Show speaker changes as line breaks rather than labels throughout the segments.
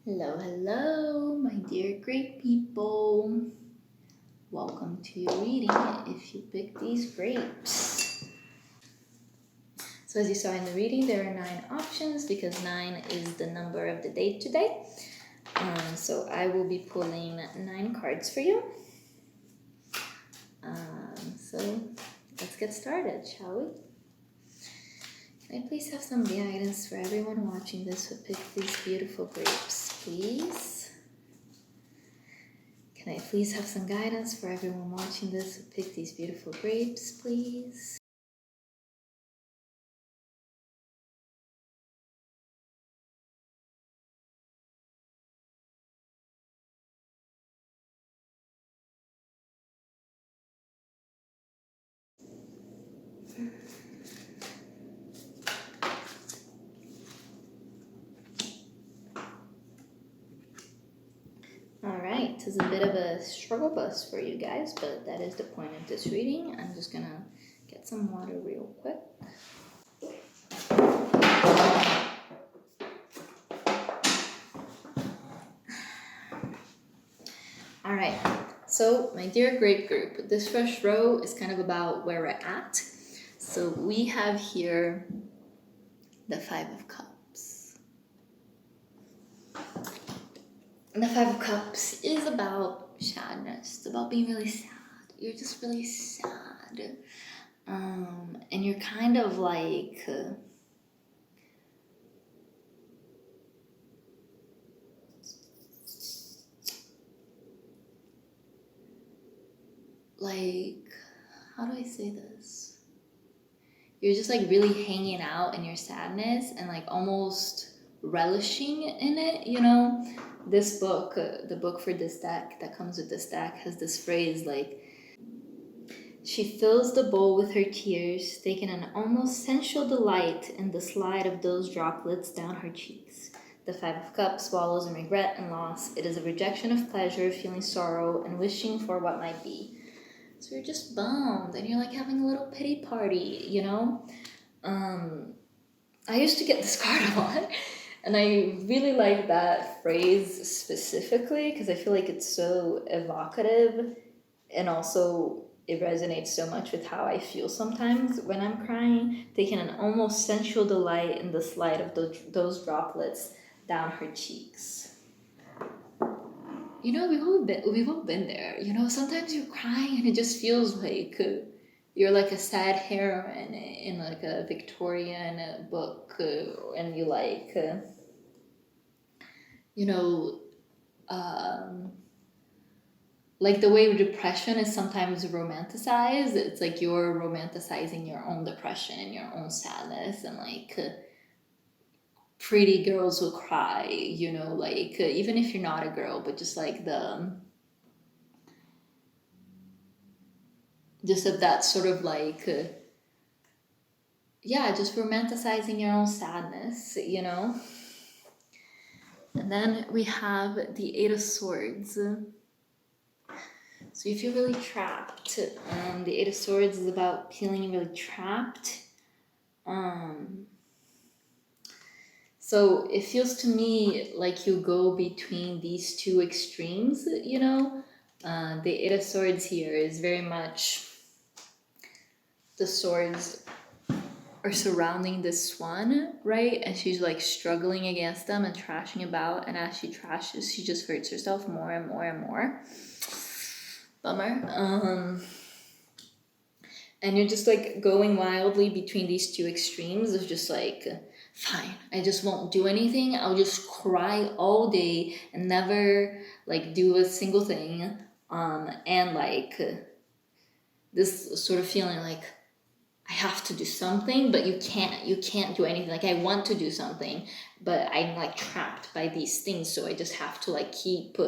Hello, hello, my dear great people. Welcome to your reading if you pick these grapes. So as you saw in the reading, there are 9 options because 9 is the number of the day today. So I will be pulling 9 cards for you. So let's get started, shall we? Can I please have some guidance for everyone watching this who picked these beautiful grapes, please? Can I please have some guidance for everyone watching this who picked these beautiful grapes, please? Alright, this is a bit of a struggle bus for you guys, but that is the point of this reading. I'm just gonna get some water real quick. Alright, so my dear grape group, this first row is kind of about where we're at. So we have here the 5 of Cups. And the 5 of Cups is about sadness. It's about being really sad. You're just really sad. And you're kind of like... how do I say this? You're just like really hanging out in your sadness and like almost relishing in it, you know? This book, the book for this deck that comes with this deck, has this phrase like, she fills the bowl with her tears, taking an almost sensual delight in the slide of those droplets down her cheeks. The 5 of Cups swallows in regret and loss. It is a rejection of pleasure, feeling sorrow, and wishing for what might be. So you're just bummed and you're like having a little pity party, you know? I used to get this card a lot, and I really like that phrase specifically because I feel like it's so evocative, and also it resonates so much with how I feel sometimes when I'm crying, taking an almost sensual delight in the slide of those droplets down her cheeks. You know, we've all been there. You know, sometimes you're crying and it just feels like you're like a sad heroine in like a Victorian book, and you like, you know, like the way depression is sometimes romanticized. It's like you're romanticizing your own depression and your own sadness, and like pretty girls will cry, you know, like even if you're not a girl, but just like just of that sort of like just romanticizing your own sadness, you know. And then we have the 8 of Swords. So you feel really trapped. The 8 of Swords is about feeling really trapped. So it feels to me like you go between these two extremes, you know. The 8 of Swords here is very much the swords are surrounding this swan, right? And she's like struggling against them and trashing about. And as she trashes, she just hurts herself more and more and more. Bummer. And you're just like going wildly between these two extremes of just like, fine, I just won't do anything. I'll just cry all day and never like do a single thing. And like this sort of feeling like, I have to do something, but you can't do anything. Like I want to do something, but I'm like trapped by these things. So I just have to like keep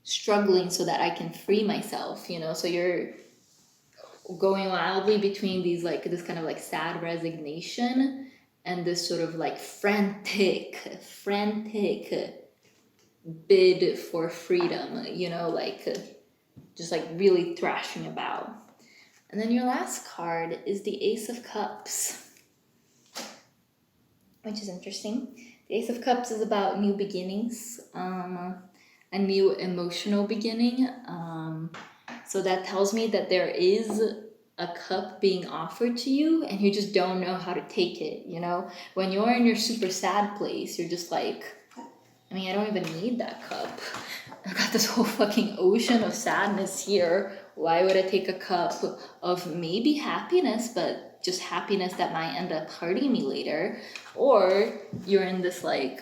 struggling so that I can free myself, you know? So you're going wildly between these like, this kind of like sad resignation and this sort of like frantic bid for freedom, you know, like just like really thrashing about. And then your last card is the Ace of Cups. which is interesting. The Ace of Cups is about new beginnings, a new emotional beginning. So that tells me that there is a cup being offered to you and you just don't know how to take it, you know? When you're in your super sad place, you're just like, I mean, I don't even need that cup. I got this whole fucking ocean of sadness here. Why would I take a cup of maybe happiness, but just happiness that might end up hurting me later? Or you're in this like,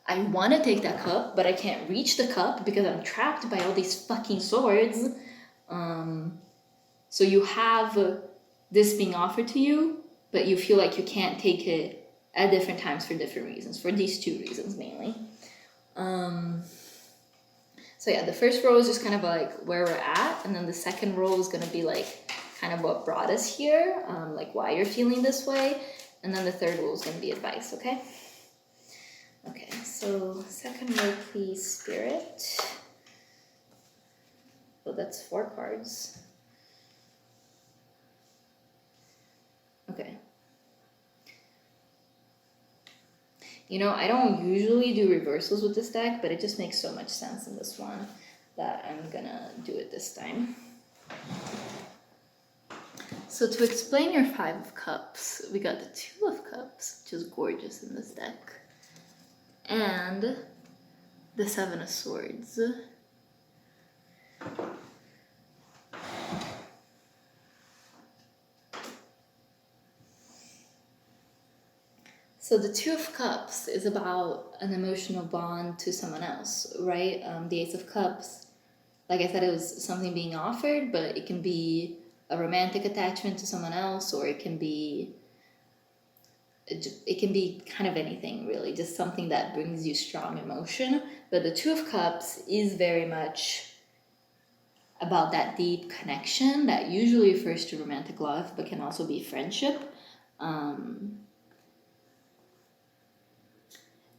I want to take that cup, but I can't reach the cup because I'm trapped by all these fucking swords. So you have this being offered to you, but you feel like you can't take it at different times for different reasons, for these two reasons mainly. So yeah, the first row is just kind of like where we're at, and then the second row is going to be like kind of what brought us here, like why you're feeling this way, and then the third row is going to be advice, okay? Okay, so second row, please, Spirit. Oh, that's 4 cards. Okay. You know, I don't usually do reversals with this deck, but it just makes so much sense in this one that I'm gonna do it this time. So to explain your 5 of Cups, we got the 2 of Cups, which is gorgeous in this deck, and the 7 of Swords. So the 2 of Cups is about an emotional bond to someone else, right? The Ace of Cups, like I said, it was something being offered, but it can be a romantic attachment to someone else, or it can be kind of anything, really, just something that brings you strong emotion. But the 2 of Cups is very much about that deep connection that usually refers to romantic love, but can also be friendship.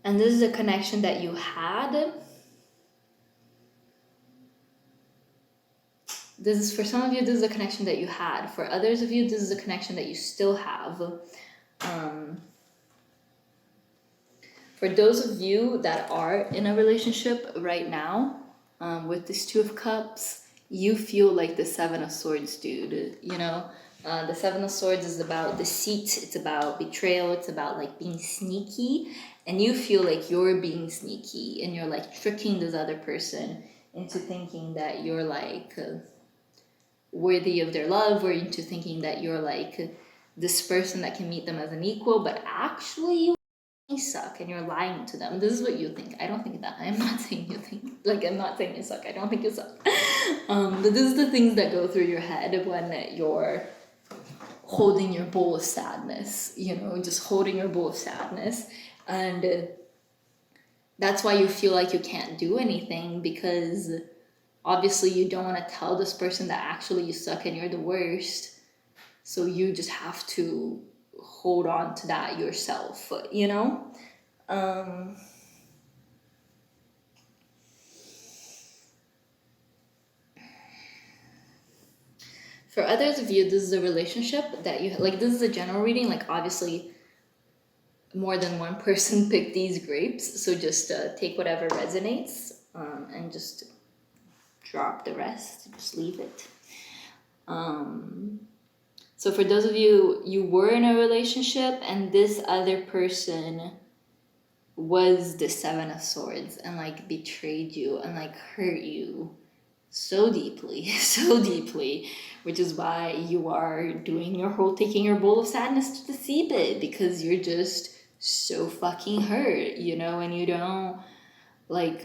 And this is a connection that you had. This is, for some of you, this is a connection that you had. For others of you, this is a connection that you still have. For those of you that are in a relationship right now, with this 2 of Cups, you feel like the 7 of Swords, dude. You know, the 7 of Swords is about deceit, it's about betrayal, it's about like being sneaky, and you feel like you're being sneaky and you're like tricking this other person into thinking that you're like worthy of their love, or into thinking that you're like this person that can meet them as an equal, but actually you suck and you're lying to them. This is what you think. I don't think that. I'm not saying you think, like, I'm not saying you suck. I don't think you suck. But this is the things that go through your head when you're holding your bowl of sadness, you know, just holding your bowl of sadness. And that's why you feel like you can't do anything, because obviously you don't want to tell this person that actually you suck and you're the worst. So you just have to hold on to that yourself, you know? For others of you, this is a relationship that you, like, this is a general reading, like, obviously more than one person picked these grapes, so just take whatever resonates, and just drop the rest, just leave it. So for those of you, you were in a relationship and this other person was the 7 of Swords and like betrayed you and like hurt you so deeply, so deeply, which is why you are doing your whole taking your bowl of sadness to the seabed, because you're just so fucking hurt, you know, and you don't like,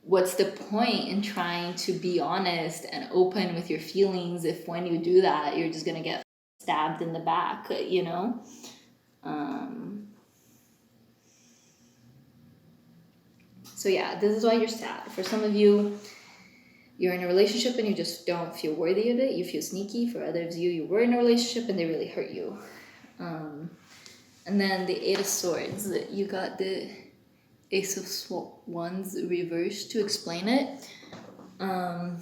what's the point in trying to be honest and open with your feelings if when you do that you're just gonna get stabbed in the back, you know? So yeah, this is why you're sad. For some of you, you're in a relationship and you just don't feel worthy of it, you feel sneaky. For others of you, you were in a relationship and they really hurt you. And then the 8 of Swords, you got the Ace of Wands reversed to explain it. And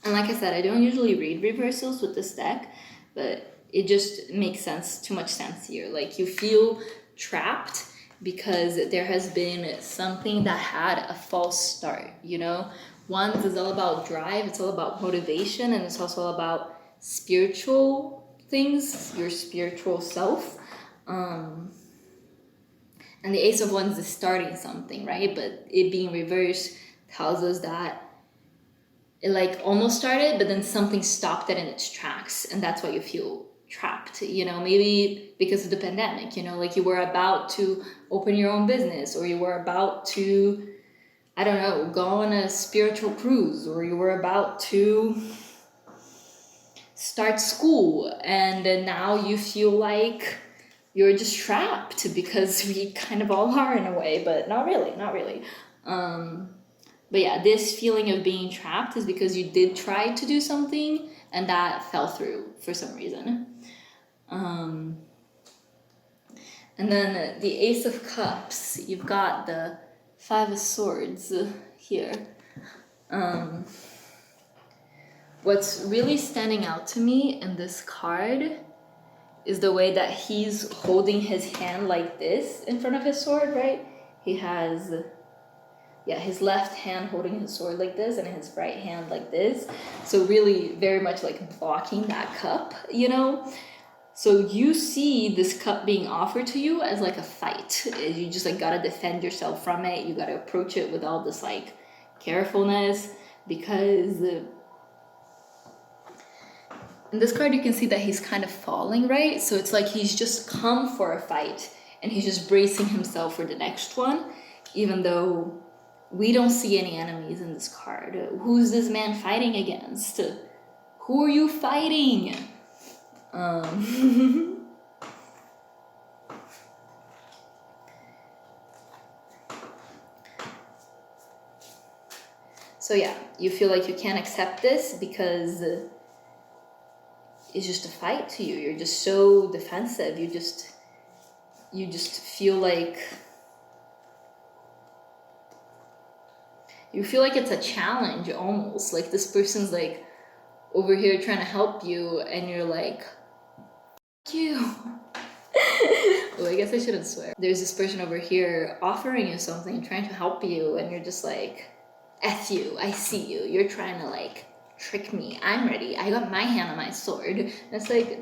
like I said, I don't usually read reversals with this deck, but it just makes sense, too much sense here. Like you feel trapped because there has been something that had a false start, you know? Wands is all about drive, it's all about motivation, and it's also all about spiritual things, your spiritual self. And the Ace of Wands is starting something, right? But it being reversed tells us that it like almost started, but then something stopped it in its tracks, and that's why you feel trapped, you know? Maybe because of the pandemic, you know, like you were about to open your own business, or you were about to, I don't know, go on a spiritual cruise, or you were about to start school, and then now you feel like you're just trapped, because we kind of all are in a way, but not really. But yeah, this feeling of being trapped is because you did try to do something and that fell through for some reason. And then the Ace of Cups, you've got the Five of Swords here. What's really standing out to me in this card is the way that he's holding his hand like this in front of his sword, right? He has, his left hand holding his sword like this and his right hand like this. So really very much like blocking that cup, you know? So you see this cup being offered to you as like a fight. You just like gotta defend yourself from it. You gotta approach it with all this like carefulness, because in this card you can see that he's kind of falling, right? So it's like he's just come for a fight and he's just bracing himself for the next one, even though we don't see any enemies in this card. Who's this man fighting against? Who are you fighting? So yeah, you feel like you can't accept this because it's just a fight to you. You're just so defensive. You just feel like it's a challenge almost. Like this person's like over here trying to help you and you're like, F you. Well, I guess I shouldn't swear. There's this person over here offering you something, trying to help you, and you're just like, F you, I see you. You're trying to like trick me. I'm ready. I got my hand on my sword. And it's like,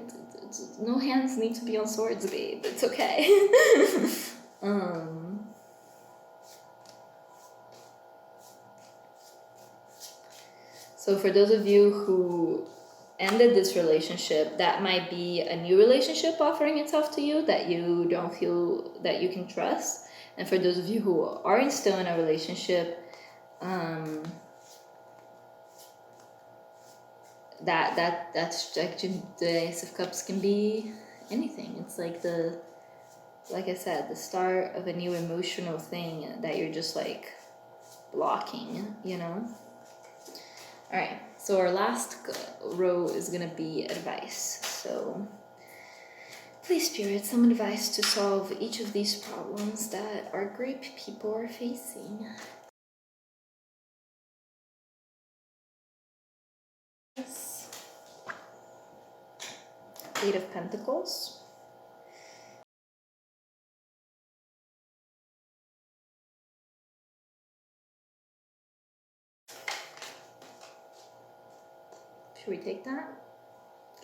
no hands need to be on swords, babe. It's okay. So for those of you who ended this relationship, that might be a new relationship offering itself to you that you don't feel that you can trust. And for those of you who are still in a relationship, that's like the Ace of Cups can be anything. It's like like I said, the start of a new emotional thing that you're just like blocking, you know? All right, so our last row is gonna be advice. So please, Spirit, some advice to solve each of these problems that our grape people are facing. Yes. Eight of Pentacles. Should we take that?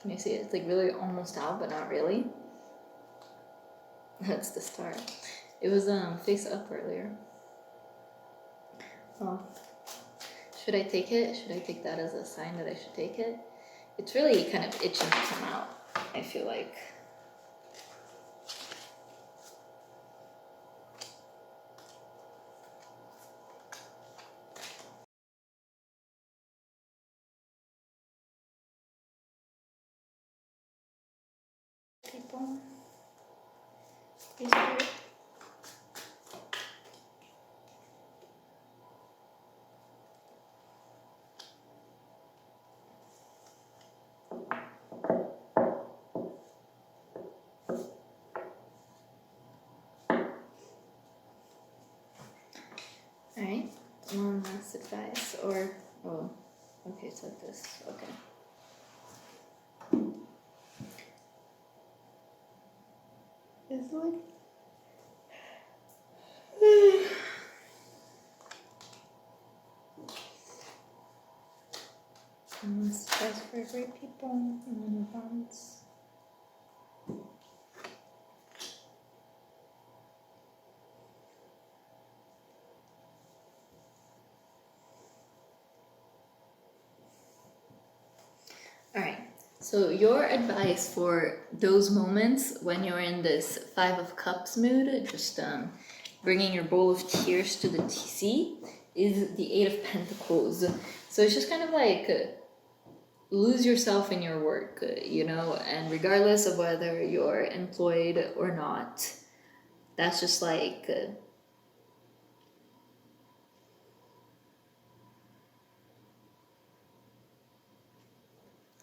Can you see it? It's like really almost out, but not really. That's the start. It was face up earlier. Oh. Should I take it? Should I take that as a sign that I should take it? It's really kind of itching to come out, I feel like. People. Please, Spirit. Alright, one last advice, or, okay, it's like this, okay. It's like stress for great people in advance. All right. So your advice for those moments when you're in this Five of Cups mood, just bringing your bowl of tears to the sea, is the Eight of Pentacles. So it's just kind of like lose yourself in your work, and regardless of whether you're employed or not, that's just like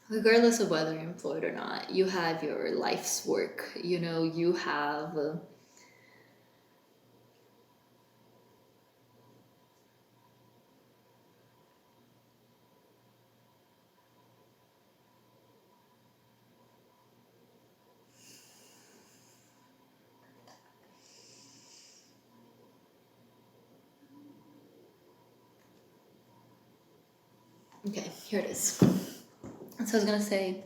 regardless of whether you're employed or not, you have your life's work, you have okay, here it is. So I was gonna say,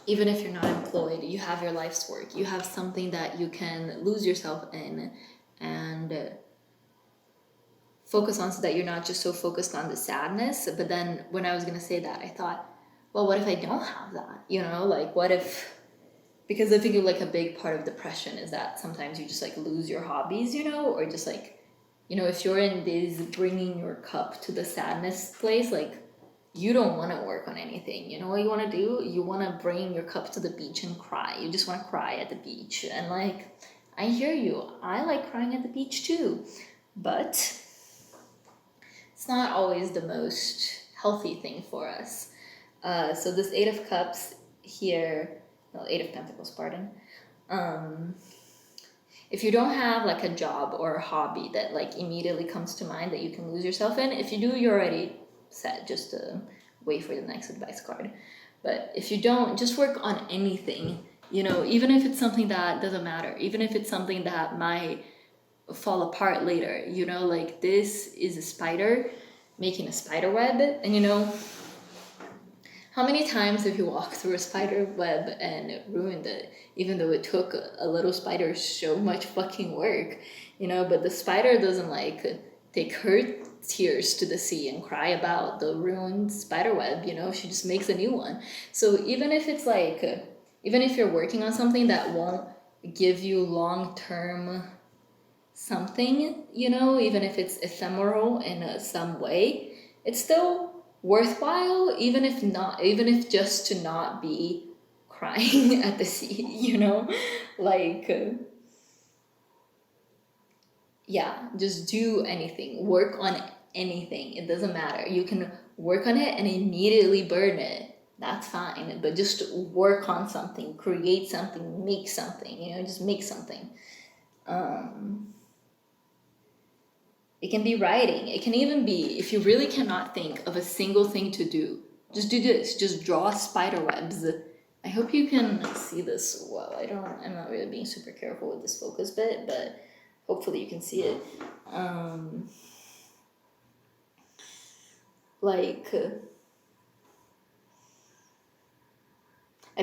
even if you're not employed, you have your life's work. You have something that you can lose yourself in and focus on, so that you're not just so focused on the sadness. But then when I was gonna say that, I thought, well, what if I don't have that? Like what if, because I think like a big part of depression is that sometimes you just like lose your hobbies, or just like, if you're in this bringing your cup to the sadness place, like you don't want to work on anything. What you want to do? You want to bring your cup to the beach and cry. You just want to cry at the beach. And like, I hear you. I like crying at the beach too. But it's not always the most healthy thing for us. So this Eight of Cups here, no, Eight of Pentacles, pardon. If you don't have like a job or a hobby that like immediately comes to mind that you can lose yourself in, if you do, you're already set. Just wait for the next advice card. But if you don't, just work on anything, even if it's something that doesn't matter, even if it's something that might fall apart later, like this is a spider making a spider web, and how many times have you walked through a spider web and ruined it, even though it took a little spider so much fucking work, but the spider doesn't like take her tears to the sea and cry about the ruined spider web, she just makes a new one. So even if it's like, even if you're working on something that won't give you long-term something, even if it's ephemeral in some way, it's still worthwhile, even if just to not be crying at the sea, like yeah, just do anything, work on anything, it doesn't matter. You can work on it and immediately burn it, that's fine, but just work on something, create something, make something, just make something. It can be writing. It can even be, if you really cannot think of a single thing to do, just do this. Just draw spider webs. I hope you can see this well. I'm not really being super careful with this focus bit, but hopefully you can see it. I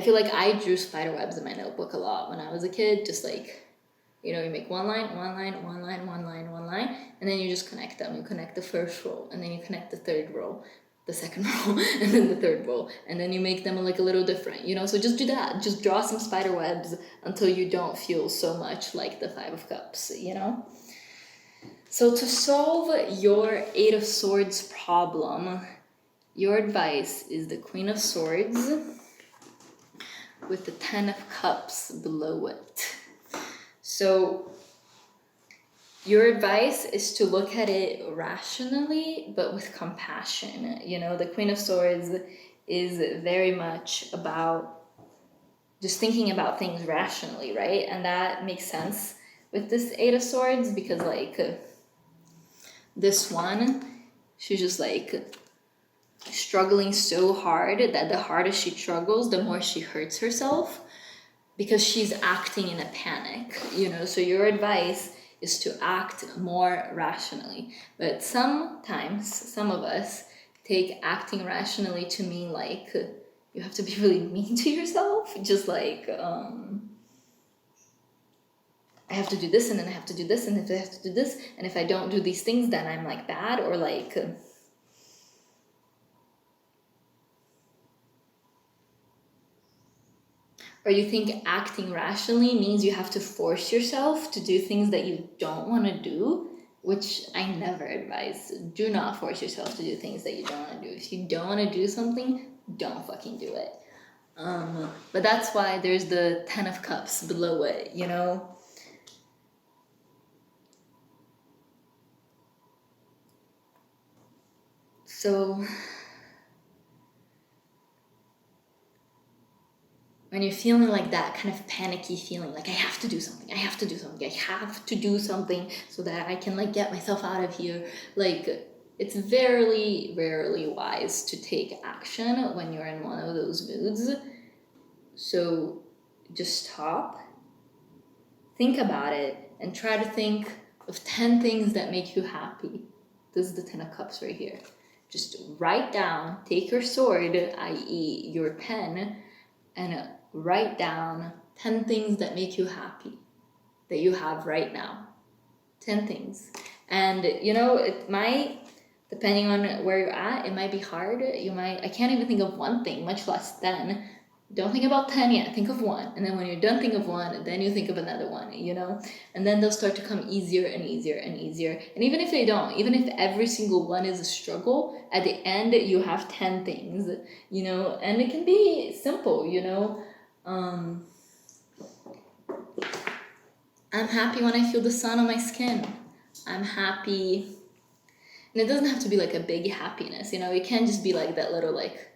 feel like I drew spider webs in my notebook a lot when I was a kid, just like, you make one line, and then you just connect them. You connect the first row, and then you connect the third row, the second row, and then the third row, and then you make them like a little different, So just do that. Just draw some spider webs until you don't feel so much like the Five of Cups, So to solve your Eight of Swords problem, your advice is the Queen of Swords with the Ten of Cups below it. So your advice is to look at it rationally, but with compassion. The Queen of Swords is very much about just thinking about things rationally, right? And that makes sense with this Eight of Swords, because like this one, she's just like struggling so hard that the harder she struggles, the more she hurts herself. because she's acting in a panic, you know. So your advice is to act more rationally. But sometimes some of us take acting rationally to mean like you have to be really mean to yourself, just like I have to do this and then I have to do this and if I have to do this and if I don't do these things then I'm like bad, or like or you think acting rationally means you have to force yourself to do things that you don't want to do, which I never advise. Do not force yourself to do things that you don't want to do. If you don't want to do something, don't fucking do it. But that's why there's the 10 of Cups below it, you know? So when you're feeling like that kind of panicky feeling, like I have to do something, I have to do something, I have to do something so that I can like get myself out of here, like it's very rarely wise to take action when you're in one of those moods. So just stop, think about it, and try to think of 10 things that make you happy. This is the 10 of Cups right here. Just write down, take your sword, i.e. your pen, and write down 10 things that make you happy that you have right now. 10 things. And you know, it might, depending on where you're at, it might be hard. I can't even think of one thing, much less 10. Don't think about 10 yet, think of one. And then when you're done, think of one, then you think of another one, you know? And then they'll start to come easier and easier and easier. And even if they don't, even if every single one is a struggle, at the end you have 10 things, you know? And it can be simple, you know? I'm happy when I feel the sun on my skin. I'm happy. And it doesn't have to be like a big happiness, you know? It can just be like that little like,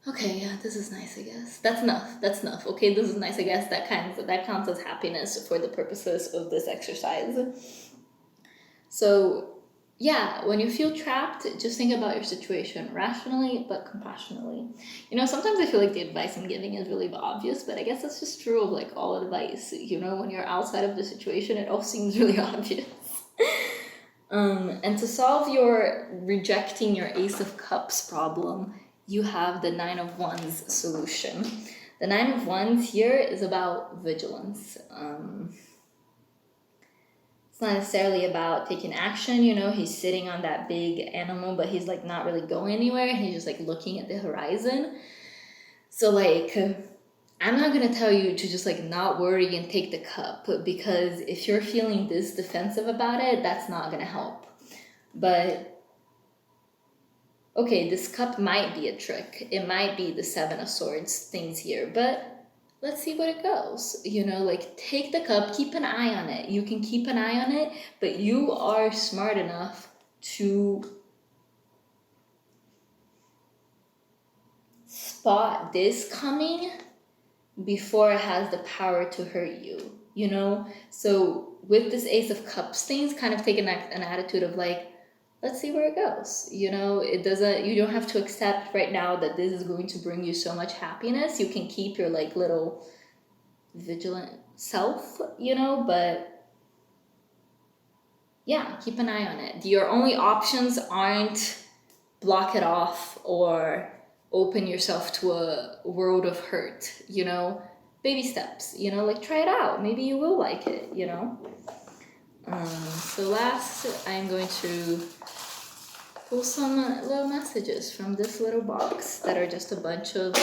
okay, yeah, this is nice, I guess. That's enough. Okay, this is nice, I guess. That counts as happiness for the purposes of this exercise. So, yeah, when you feel trapped, just think about your situation rationally but compassionately. You know, sometimes I feel like the advice I'm giving is really obvious, but I guess that's just true of like all advice. You know, when you're outside of the situation, it all seems really obvious. And to solve your rejecting your Ace of Cups problem, you have the 9 of Wands solution. The 9 of Wands here is about vigilance. It's not necessarily about taking action, you know, he's sitting on that big animal, but he's like not really going anywhere. He's just like looking at the horizon. So like, I'm not going to tell you to just like not worry and take the cup, because if you're feeling this defensive about it, that's not going to help. But okay, this cup might be a trick. It might be the 7 of Swords things here, but let's see what it goes. You know, like take the cup, keep an eye on it. You can keep an eye on it, but you are smart enough to spot this coming before it has the power to hurt you, you know? So with this Ace of Cups things, kind of take an attitude of like, let's see where it goes. You know, you don't have to accept right now that this is going to bring you so much happiness. You can keep your like little vigilant self, you know, but yeah, keep an eye on it. Your only options aren't block it off or open yourself to a world of hurt, you know. Baby steps, you know, like try it out. Maybe you will like it, you know. So last, I'm going to pull some little messages from this little box that are just a bunch of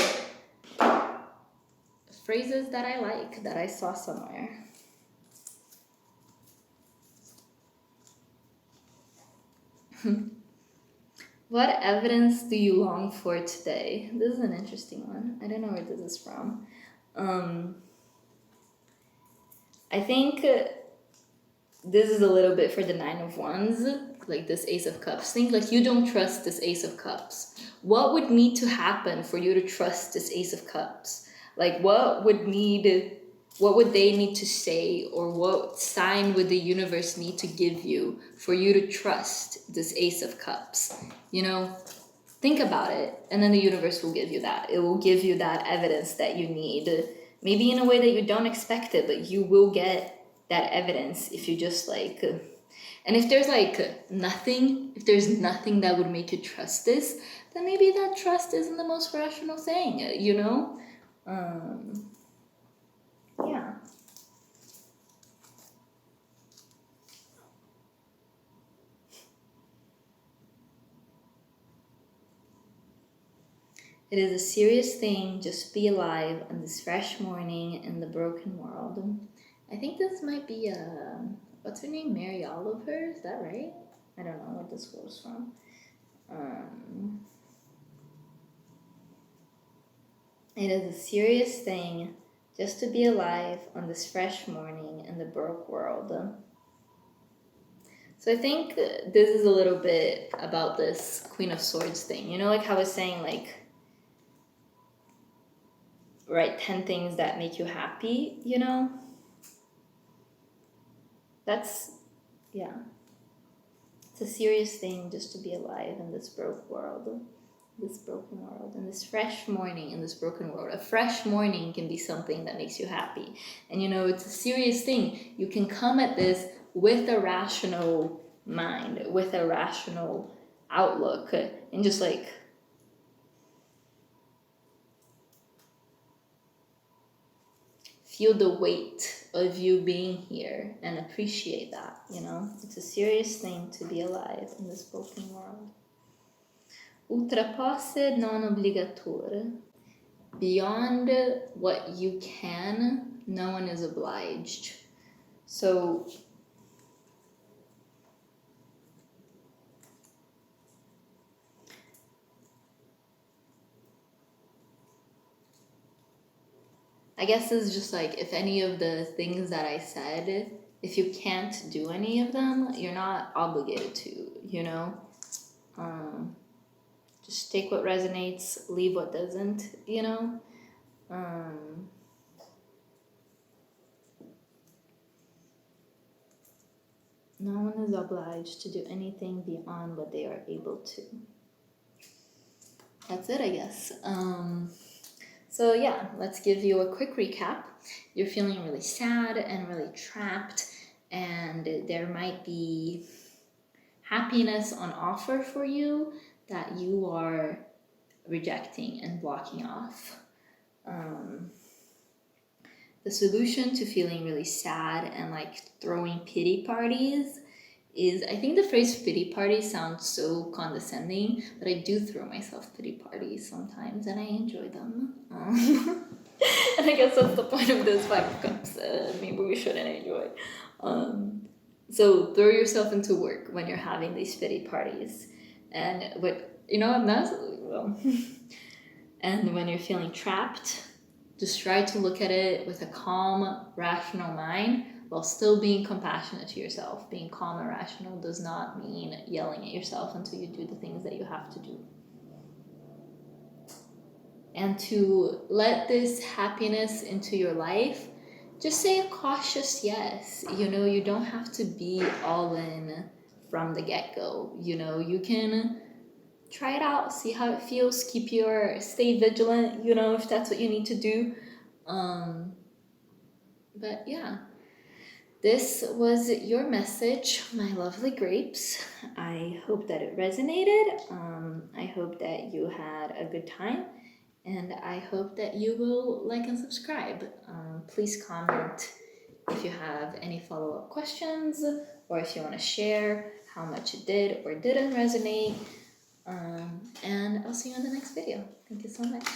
phrases that I like, that I saw somewhere. What evidence do you long for today? This is an interesting one. I don't know where this is from. I think this is a little bit for the 9 of Wands, like this Ace of Cups. Think like you don't trust this Ace of Cups. What would need to happen for you to trust this Ace of Cups? Like what would they need to say, or what sign would the universe need to give you for you to trust this Ace of Cups? You know, think about it, and then the universe will give you that. It will give you that evidence that you need maybe in a way that you don't expect it, but you will get that evidence if you just like, and if there's like nothing, if there's nothing that would make you trust this, then maybe that trust isn't the most rational thing, you know? Yeah. It is a serious thing just to be alive on this fresh morning in the broken world. I think this might be what's her name? Mary Oliver, is that right? I don't know what this was from. It is a serious thing just to be alive on this fresh morning in the broke world. So I think this is a little bit about this Queen of Swords thing. You know, like how I was saying, like, write 10 things that make you happy, you know? That's, yeah. It's a serious thing just to be alive in this broke world. This broken world, and this fresh morning in this broken world. A fresh morning can be something that makes you happy. And you know, it's a serious thing. You can come at this with a rational mind, with a rational outlook, and just like feel the weight of you being here and appreciate that, you know? It's a serious thing to be alive in this broken world. Ultrapasse non obligator. Beyond what you can, no one is obliged. So I guess it's just like, if any of the things that I said, if you can't do any of them, you're not obligated to, you know? Just take what resonates, leave what doesn't, you know? No one is obliged to do anything beyond what they are able to. That's it, I guess. So yeah, let's give you a quick recap. You're feeling really sad and really trapped, and there might be happiness on offer for you that you are rejecting and blocking off. The solution to feeling really sad and like throwing pity parties is, I think the phrase pity party sounds so condescending, but I do throw myself pity parties sometimes and I enjoy them. And I guess that's the point of this 5 cups. Maybe we shouldn't enjoy. So throw yourself into work when you're having these pity parties. And what, you know, I'm not, well, and when you're feeling trapped, just try to look at it with a calm, rational mind while still being compassionate to yourself. Being calm and rational does not mean yelling at yourself until you do the things that you have to do. And to let this happiness into your life, just say a cautious yes. You know, you don't have to be all in from the get-go. You know, you can try it out, see how it feels, stay vigilant, you know, if that's what you need to do. But yeah, this was your message, my lovely grapes. I hope that it resonated. I hope that you had a good time, and I hope that you will like and subscribe. Please comment if you have any follow-up questions, or if you want to share how much it did or didn't resonate. And I'll see you in the next video. Thank you so much.